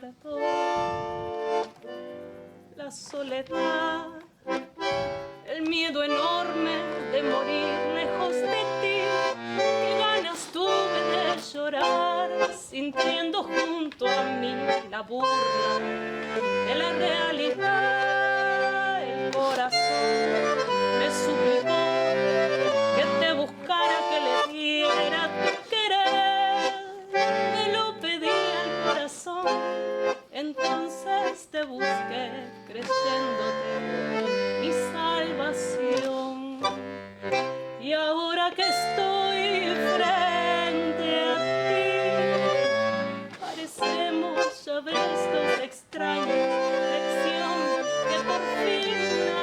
guardo la soledad, el miedo enorme de morir lejos de ti. Qué ganas tuve de llorar, sintiendo junto a mí la burla de la realidad. El corazón me suplicó que te buscara, que le diera tu querer. Me lo pedí al corazón, entonces te busqué creyéndote mi salvación. Y ahora que estoy frente a ti, parecemos ya ves dos extraños, lección que por fin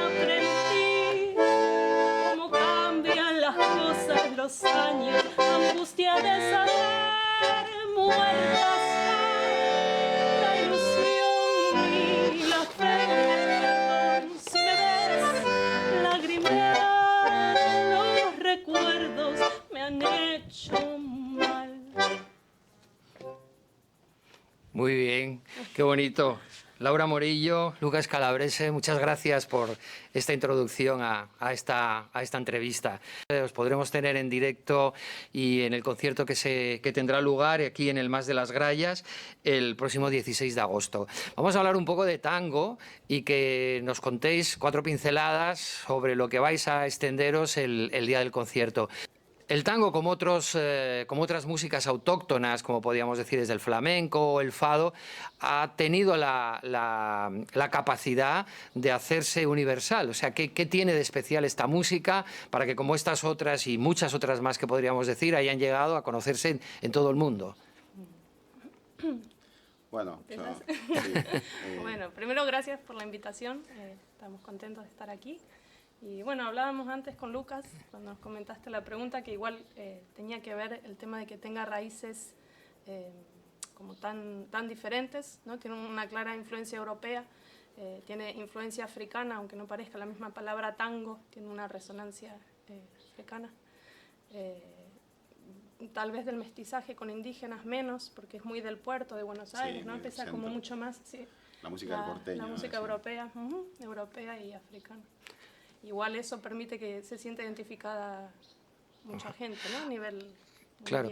aprendí. Cómo cambian las cosas, los años, angustia de saber muertas la ilusión y la fe. Perdón si me ves lagrimear, los recuerdos me han hecho mal. Muy bien, qué bonito. Laura Morillo, Lucas Calabrese, muchas gracias por esta introducción a esta entrevista. Os podremos tener en directo y en el concierto que tendrá lugar aquí en el Mas de las Grallas el próximo 16 de agosto. Vamos a hablar un poco de tango y que nos contéis 4 pinceladas sobre lo que vais a extenderos el día del concierto. El tango, como otras músicas autóctonas, como podríamos decir desde el flamenco o el fado, ha tenido la capacidad de hacerse universal. O sea, ¿qué tiene de especial esta música para que, como estas otras y muchas otras más que podríamos decir, hayan llegado a conocerse en todo el mundo? Bueno, Bueno, primero gracias por la invitación, estamos contentos de estar aquí. Y bueno, hablábamos antes con Lucas, cuando nos comentaste la pregunta, que igual tenía que ver el tema de que tenga raíces como tan diferentes, ¿no? Tiene una clara influencia europea, tiene influencia africana, aunque no parezca la misma palabra tango, tiene una resonancia africana. Tal vez del mestizaje con indígenas menos, porque es muy del puerto de Buenos Aires, sí, ¿no? Pesa como mucho más, sí. La música del porteño. La música europea, europea y africana. Igual eso permite que se sienta identificada mucha gente, ¿no? A nivel mundial. Claro,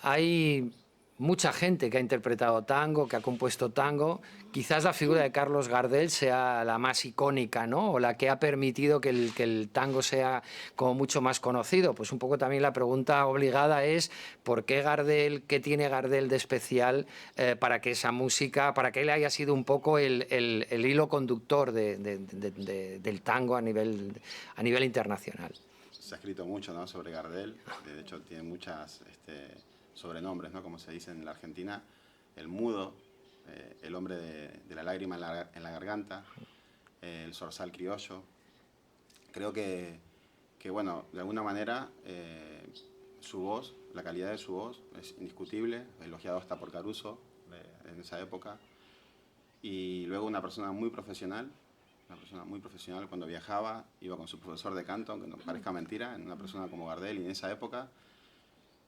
hay mucha gente que ha interpretado tango, que ha compuesto tango. Quizás la figura de Carlos Gardel sea la más icónica, ¿no? O la que ha permitido que el tango sea como mucho más conocido. Pues un poco también la pregunta obligada es ¿por qué Gardel, qué tiene Gardel de especial para que esa música, para que él haya sido un poco el hilo conductor del tango a nivel internacional? Se ha escrito mucho, ¿no?, sobre Gardel. De hecho, tiene muchas sobrenombres, ¿no?, como se dice en la Argentina. El mudo, el hombre de la lágrima en la garganta, el zorzal criollo. Creo que bueno, de alguna manera su voz, la calidad de su voz es indiscutible, elogiado hasta por Caruso en esa época. Y luego una persona muy profesional, cuando viajaba, iba con su profesor de canto, aunque no parezca mentira, en una persona como Gardel y en esa época.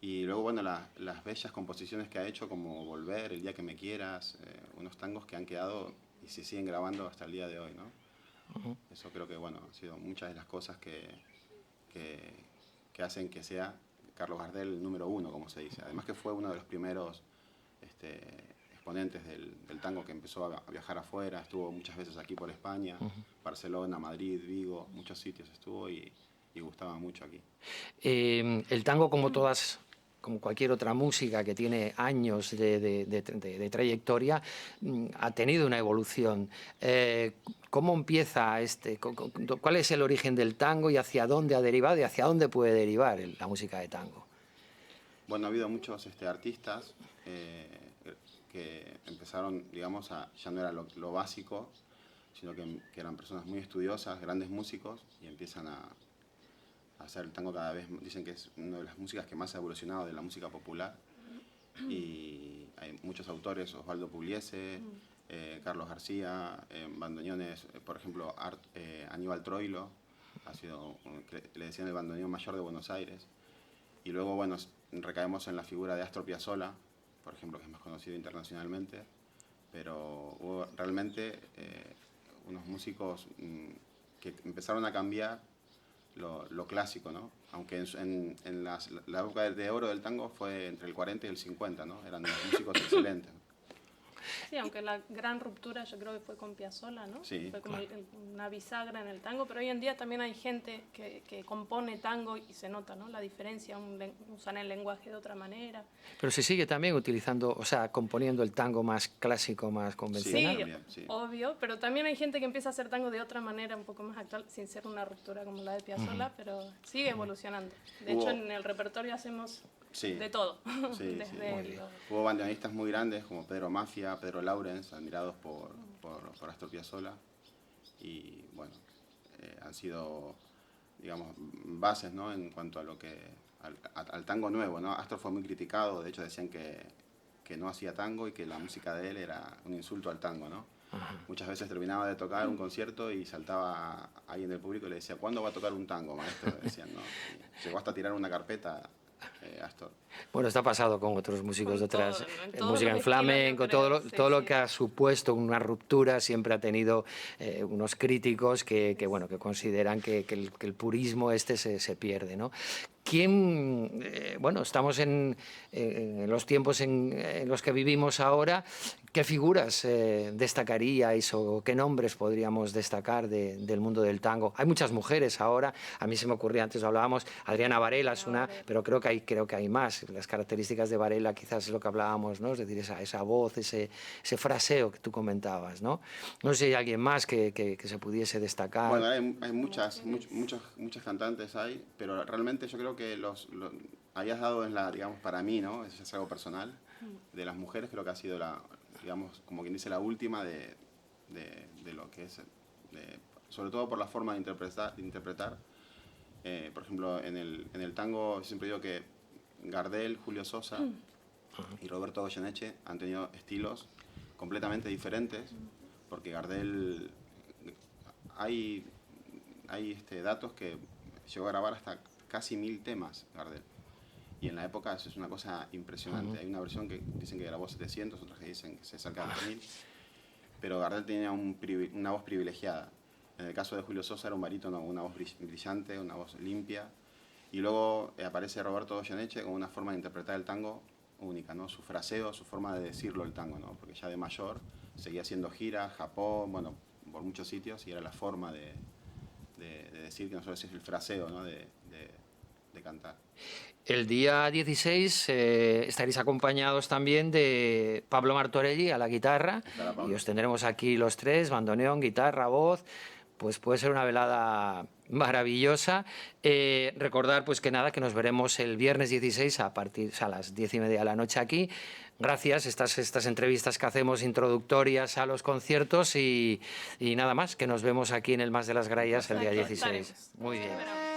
Y luego, bueno, las bellas composiciones que ha hecho, como Volver, El día que me quieras, unos tangos que han quedado y se siguen grabando hasta el día de hoy, ¿no? Eso creo que, bueno, han sido muchas de las cosas que hacen que sea Carlos Gardel el número 1, como se dice. Además que fue uno de los primeros exponentes del tango que empezó a viajar afuera, estuvo muchas veces aquí por España, Barcelona, Madrid, Vigo, muchos sitios estuvo y gustaba mucho aquí. El tango, como cualquier otra música que tiene años de trayectoria, ha tenido una evolución. ¿Cómo empieza cuál es el origen del tango y hacia dónde ha derivado y hacia dónde puede derivar la música de tango? Bueno, ha habido muchos artistas que empezaron, digamos, ya no era lo básico, sino que eran personas muy estudiosas, grandes músicos, y empiezan a hacer el tango cada vez. Dicen que es una de las músicas que más ha evolucionado de la música popular. Y hay muchos autores, Osvaldo Pugliese, Carlos García, bandoneones, por ejemplo, Aníbal Troilo, le decían el bandoneón mayor de Buenos Aires. Y luego, bueno, recaemos en la figura de Astor Piazzolla, por ejemplo, que es más conocido internacionalmente, pero hubo realmente unos músicos que empezaron a cambiar lo clásico, ¿no? Aunque en la época de oro del tango fue entre el 40 y el 50, ¿no? Eran unos músicos excelentes. Sí, aunque la gran ruptura yo creo que fue con Piazzolla, ¿no? Sí, fue como claro. una bisagra en el tango, pero hoy en día también hay gente que compone tango y se nota, ¿no? La diferencia, usan el lenguaje de otra manera. Pero se sigue también utilizando, o sea, componiendo el tango más clásico, más convencional. Sí, también, sí. obvio, pero también hay gente que empieza a hacer tango de otra manera, un poco más actual, sin ser una ruptura como la de Piazzolla, pero sigue evolucionando. De hecho, en el repertorio hacemos Sí. de todo. Sí, Desde sí. lo- Hubo bandoneonistas muy grandes como Pedro Mafia, Pedro Laurens, admirados por Astor Piazzolla. Y bueno, han sido, digamos, bases, ¿no? En cuanto a lo que al tango nuevo, ¿no? Astor fue muy criticado, de hecho decían que no hacía tango y que la música de él era un insulto al tango, ¿no? Muchas veces terminaba de tocar un concierto y saltaba ahí en el público y le decía, ¿cuándo va a tocar un tango, maestro? Decían, ¿no? Y llegó hasta tirar una carpeta Astor. Bueno, está pasado con otros músicos de Con todo, otras, ¿no? En todos música los en estilos, flamenco, yo creo. todo lo Sí. que ha supuesto una ruptura siempre ha tenido unos críticos que bueno, que consideran que el purismo este se pierde, ¿no? ¿Quién, bueno, estamos en los tiempos en los que vivimos ahora, qué figuras destacaríais o qué nombres podríamos destacar del mundo del tango? Hay muchas mujeres ahora, a mí se me ocurría, antes hablábamos, Adriana Varela es una, pero creo que hay más. Las características de Varela quizás es lo que hablábamos, ¿no? Es decir, esa voz, ese fraseo que tú comentabas, ¿no? No sé si hay alguien más que se pudiese destacar. Bueno, hay muchas cantantes hay, pero realmente yo creo que hayas dado en la, digamos, para mí, ¿no? Eso es algo personal, de las mujeres creo que ha sido la, digamos, como quien dice, la última de lo que es, sobre todo por la forma de interpretar. Por ejemplo, en el tango siempre digo que Gardel, Julio Sosa y Roberto Goyeneche han tenido estilos completamente diferentes, porque Gardel, hay datos que llegó a grabar hasta casi 1000 temas, Gardel. Y en la época eso es una cosa impresionante. Hay una versión que dicen que grabó 700, otras que dicen que se acerca a 1000. Pero Gardel tenía una voz privilegiada. En el caso de Julio Sosa era un barítono, una voz brillante, una voz limpia. Y luego aparece Roberto Goyeneche con una forma de interpretar el tango única, ¿no? Su fraseo, su forma de decirlo el tango, ¿no? Porque ya de mayor seguía haciendo giras, Japón, bueno, por muchos sitios, y era la forma de decir, que nosotros es el fraseo, ¿no? de cantar. El día 16 estaréis acompañados también de Pablo Martorelli a la guitarra y os tendremos aquí los tres, bandoneón, guitarra, voz. Pues puede ser una velada maravillosa. Recordar pues que nada, que nos veremos el viernes 16 a las 10:30 de la noche aquí. Gracias, estas entrevistas que hacemos introductorias a los conciertos y nada más, que nos vemos aquí en el Más de las Grallas el día 16. Muy bien.